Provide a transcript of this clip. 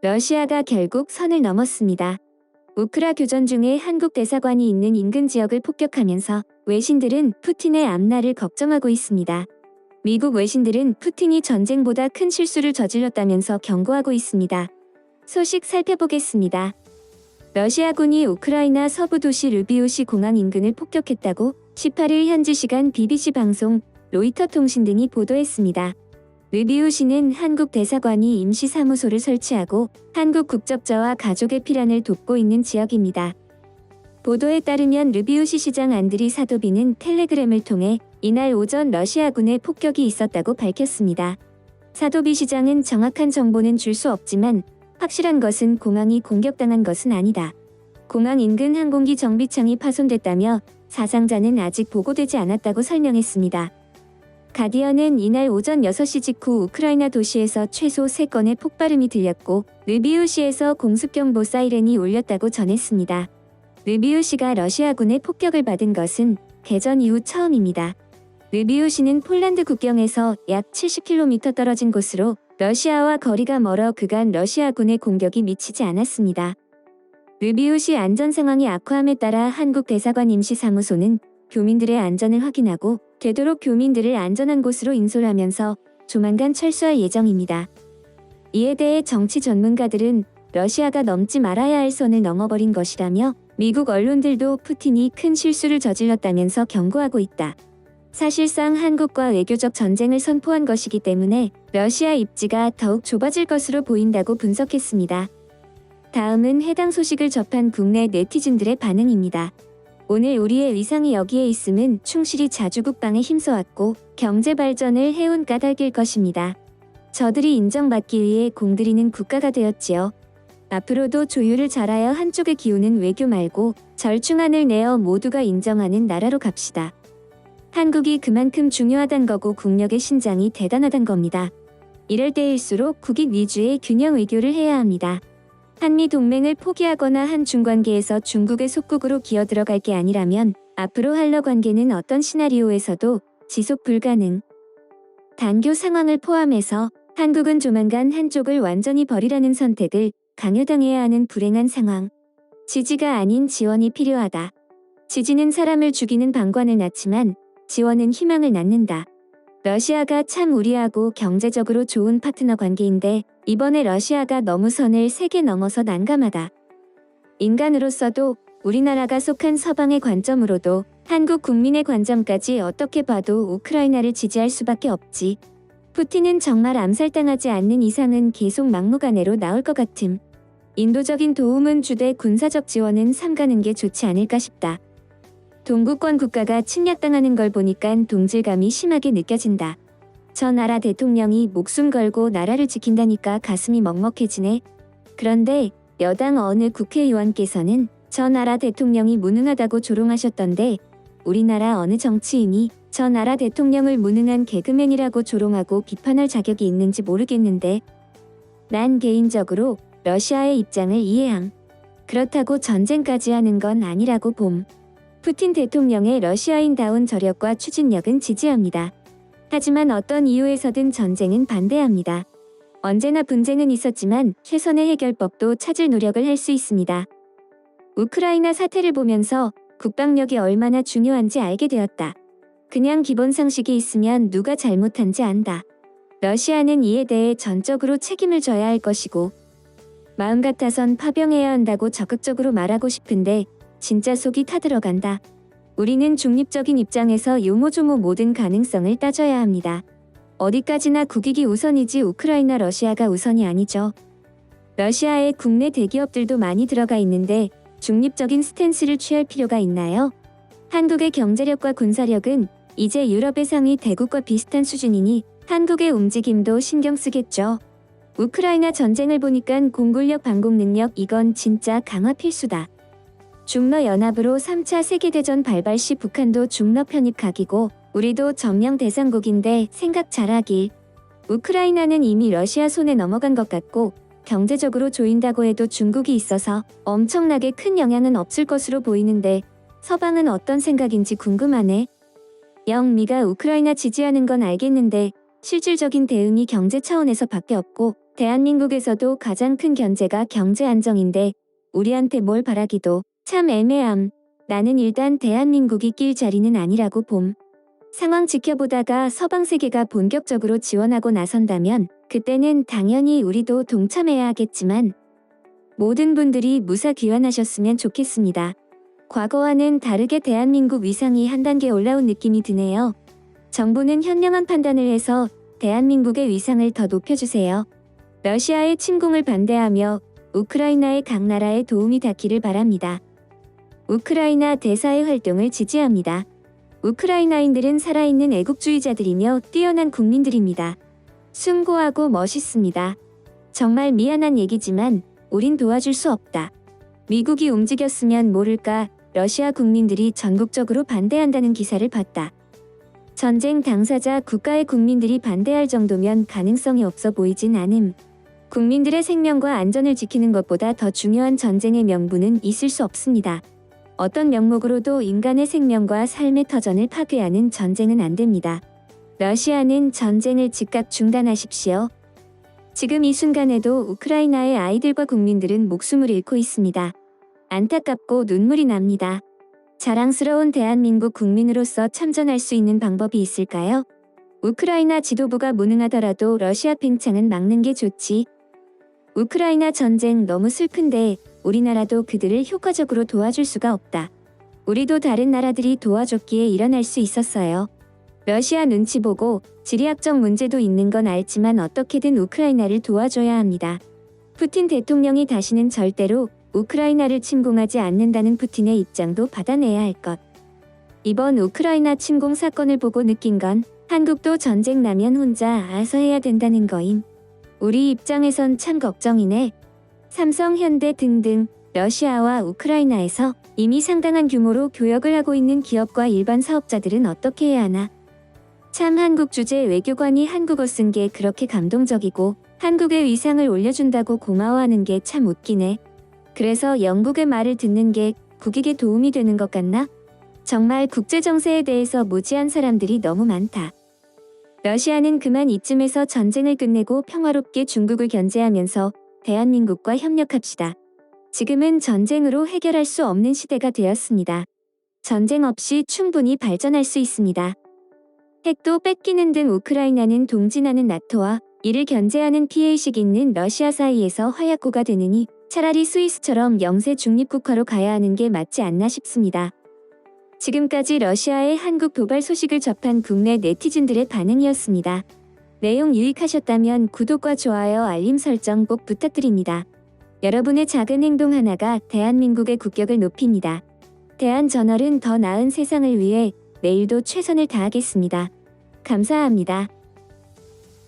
러시아가 결국 선을 넘었습니다. 우크라 교전 중에 한국 대사관이 있는 인근 지역을 폭격하면서 외신들은 푸틴의 앞날을 걱정하고 있습니다. 미국 외신들은 푸틴이 전쟁보다 큰 실수를 저질렀다면서 경고하고 있습니다. 소식 살펴보겠습니다. 러시아군이 우크라이나 서부 도시 르비우시 공항 인근을 폭격했다고 18일 현지 시간 BBC 방송, 로이터 통신 등이 보도했습니다. 르비우시는 한국 대사관이 임시 사무소를 설치하고 한국 국적자와 가족의 피란을 돕고 있는 지역입니다. 보도에 따르면 르비우시 시장 안드리 사도비는 텔레그램을 통해 이날 오전 러시아군의 폭격이 있었다고 밝혔습니다. 사도비 시장은 정확한 정보는 줄 수 없지만 확실한 것은 공항이 공격당한 것은 아니다. 공항 인근 항공기 정비창이 파손됐다며 사상자는 아직 보고되지 않았다고 설명했습니다. 가디언은 이날 오전 6시 직후 우크라이나 도시에서 최소 3건의 폭발음이 들렸고 르비우시에서 공습경보 사이렌이 울렸다고 전했습니다. 르비우시가 러시아군의 폭격을 받은 것은 개전 이후 처음입니다. 르비우시는 폴란드 국경에서 약 70km 떨어진 곳으로 러시아와 거리가 멀어 그간 러시아군의 공격이 미치지 않았습니다. 르비우시 안전 상황이 악화함에 따라 한국 대사관 임시사무소는 교민들의 안전을 확인하고 되도록 교민들을 안전한 곳으로 인솔하면서 조만간 철수할 예정입니다. 이에 대해 정치 전문가들은 러시아가 넘지 말아야 할 선을 넘어버린 것이라며 미국 언론들도 푸틴이 큰 실수를 저질렀다면서 경고하고 있다. 사실상 한국과 외교적 전쟁을 선포한 것이기 때문에 러시아 입지가 더욱 좁아질 것으로 보인다고 분석했습니다. 다음은 해당 소식을 접한 국내 네티즌들의 반응입니다. 오늘 우리의 위상이 여기에 있음은 충실히 자주국방에 힘써왔고 경제 발전을 해온 까닭일 것입니다. 저들이 인정받기 위해 공들이는 국가가 되었지요. 앞으로도 조율을 잘하여 한쪽에 기우는 외교 말고 절충안을 내어 모두가 인정하는 나라로 갑시다. 한국이 그만큼 중요하단 거고 국력의 신장이 대단하단 겁니다. 이럴 때일수록 국익 위주의 균형 외교를 해야 합니다. 한미 동맹을 포기하거나 한중 관계에서 중국의 속국으로 기어들어갈 게 아니라면 앞으로 한러 관계는 어떤 시나리오에서도 지속 불가능. 단교 상황을 포함해서 한국은 조만간 한쪽을 완전히 버리라는 선택을 강요당해야 하는 불행한 상황. 지지가 아닌 지원이 필요하다. 지지는 사람을 죽이는 방관을 낳지만 지원은 희망을 낳는다. 러시아가 참 우리하고 경제적으로 좋은 파트너 관계인데 이번에 러시아가 너무 선을 세게 넘어서 난감하다. 인간으로서도 우리나라가 속한 서방의 관점으로도 한국 국민의 관점까지 어떻게 봐도 우크라이나를 지지할 수밖에 없지. 푸틴은 정말 암살당하지 않는 이상은 계속 막무가내로 나올 것 같음. 인도적인 도움은 주되 군사적 지원은 삼가는 게 좋지 않을까 싶다. 동구권 국가가 침략당하는 걸 보니깐 동질감이 심하게 느껴진다. 저 나라 대통령이 목숨 걸고 나라를 지킨다니까 가슴이 먹먹해지네. 그런데 여당 어느 국회의원께서는 저 나라 대통령이 무능하다고 조롱하셨던데 우리나라 어느 정치인이 저 나라 대통령을 무능한 개그맨이라고 조롱하고 비판할 자격이 있는지 모르겠는데 난 개인적으로 러시아의 입장을 이해함. 그렇다고 전쟁까지 하는 건 아니라고 봄. 푸틴 대통령의 러시아인다운 저력과 추진력은 지지합니다. 하지만 어떤 이유에서든 전쟁은 반대합니다. 언제나 분쟁은 있었지만 최선의 해결법도 찾을 노력을 할 수 있습니다. 우크라이나 사태를 보면서 국방력이 얼마나 중요한지 알게 되었다. 그냥 기본 상식이 있으면 누가 잘못한지 안다. 러시아는 이에 대해 전적으로 책임을 져야 할 것이고 마음 같아선 파병해야 한다고 적극적으로 말하고 싶은데 진짜 속이 타들어간다. 우리는 중립적인 입장에서 요모조모 모든 가능성을 따져야 합니다. 어디까지나 국익이 우선이지 우크라이나 러시아가 우선이 아니죠. 러시아의 국내 대기업들도 많이 들어가 있는데 중립적인 스탠스를 취할 필요가 있나요? 한국의 경제력과 군사력은 이제 유럽의 상위 대국과 비슷한 수준이니 한국의 움직임도 신경 쓰겠죠. 우크라이나 전쟁을 보니깐 공군력 방공 능력 이건 진짜 강화 필수다. 중러 연합으로 3차 세계대전 발발 시 북한도 중러 편입 각이고 우리도 점령 대상국인데 생각 잘하길. 우크라이나는 이미 러시아 손에 넘어간 것 같고 경제적으로 조인다고 해도 중국이 있어서 엄청나게 큰 영향은 없을 것으로 보이는데 서방은 어떤 생각인지 궁금하네. 영미가 우크라이나 지지하는 건 알겠는데 실질적인 대응이 경제 차원에서 밖에 없고 대한민국에서도 가장 큰 견제가 경제 안정인데 우리한테 뭘 바라기도 참 애매함. 나는 일단 대한민국이 낄 자리는 아니라고 봄. 상황 지켜보다가 서방 세계가 본격적으로 지원하고 나선다면 그때는 당연히 우리도 동참해야 하겠지만 모든 분들이 무사 귀환하셨으면 좋겠습니다. 과거와는 다르게 대한민국 위상이 한 단계 올라온 느낌이 드네요. 정부는 현명한 판단을 해서 대한민국의 위상을 더 높여주세요. 러시아의 침공을 반대하며 우크라이나의 각 나라에 도움이 닿기를 바랍니다. 우크라이나 대사의 활동을 지지합니다. 우크라이나인들은 살아있는 애국주의자들이며 뛰어난 국민들입니다. 숭고하고 멋있습니다. 정말 미안한 얘기지만 우린 도와줄 수 없다. 미국이 움직였으면 모를까 러시아 국민들이 전국적으로 반대한다는 기사를 봤다. 전쟁 당사자 국가의 국민들이 반대할 정도면 가능성이 없어 보이진 않음. 국민들의 생명과 안전을 지키는 것보다 더 중요한 전쟁의 명분은 있을 수 없습니다. 어떤 명목으로도 인간의 생명과 삶의 터전을 파괴하는 전쟁은 안 됩니다. 러시아는 전쟁을 즉각 중단하십시오. 지금 이 순간에도 우크라이나의 아이들과 국민들은 목숨을 잃고 있습니다. 안타깝고 눈물이 납니다. 자랑스러운 대한민국 국민으로서 참전할 수 있는 방법이 있을까요? 우크라이나 지도부가 무능하더라도 러시아 팽창은 막는 게 좋지. 우크라이나 전쟁 너무 슬픈데 우리나라도 그들을 효과적으로 도와줄 수가 없다. 우리도 다른 나라들이 도와줬기에 일어날 수 있었어요. 러시아 눈치 보고 지리학적 문제도 있는 건 알지만 어떻게든 우크라이나를 도와줘야 합니다. 푸틴 대통령이 다시는 절대로 우크라이나를 침공하지 않는다는 푸틴의 입장도 받아내야 할 것. 이번 우크라이나 침공 사건을 보고 느낀 건 한국도 전쟁 나면 혼자 알아서 해야 된다는 거임. 우리 입장에선 참 걱정이네. 삼성, 현대 등등 러시아와 우크라이나에서 이미 상당한 규모로 교역을 하고 있는 기업과 일반 사업자들은 어떻게 해야 하나. 참 한국 주재 외교관이 한국어 쓴 게 그렇게 감동적이고 한국의 위상을 올려준다고 고마워하는 게 참 웃기네. 그래서 영국의 말을 듣는 게 국익에 도움이 되는 것 같나? 정말 국제정세에 대해서 무지한 사람들이 너무 많다. 러시아는 그만 이쯤에서 전쟁을 끝내고 평화롭게 중국을 견제하면서 대한민국과 협력합시다. 지금은 전쟁으로 해결할 수 없는 시대가 되었습니다. 전쟁 없이 충분히 발전할 수 있습니다. 핵도 뺏기는 등 우크라이나는 동진하는 나토와 이를 견제하는 피해의식 있는 러시아 사이에서 화약고가 되느니 차라리 스위스처럼 영세 중립국가로 가야 하는 게 맞지 않나 싶습니다. 지금까지 러시아의 한국 도발 소식을 접한 국내 네티즌들의 반응이었습니다. 내용 유익하셨다면 구독과 좋아요, 알림 설정 꼭 부탁드립니다. 여러분의 작은 행동 하나가 대한민국의 국격을 높입니다. 대한저널은 더 나은 세상을 위해 내일도 최선을 다하겠습니다. 감사합니다.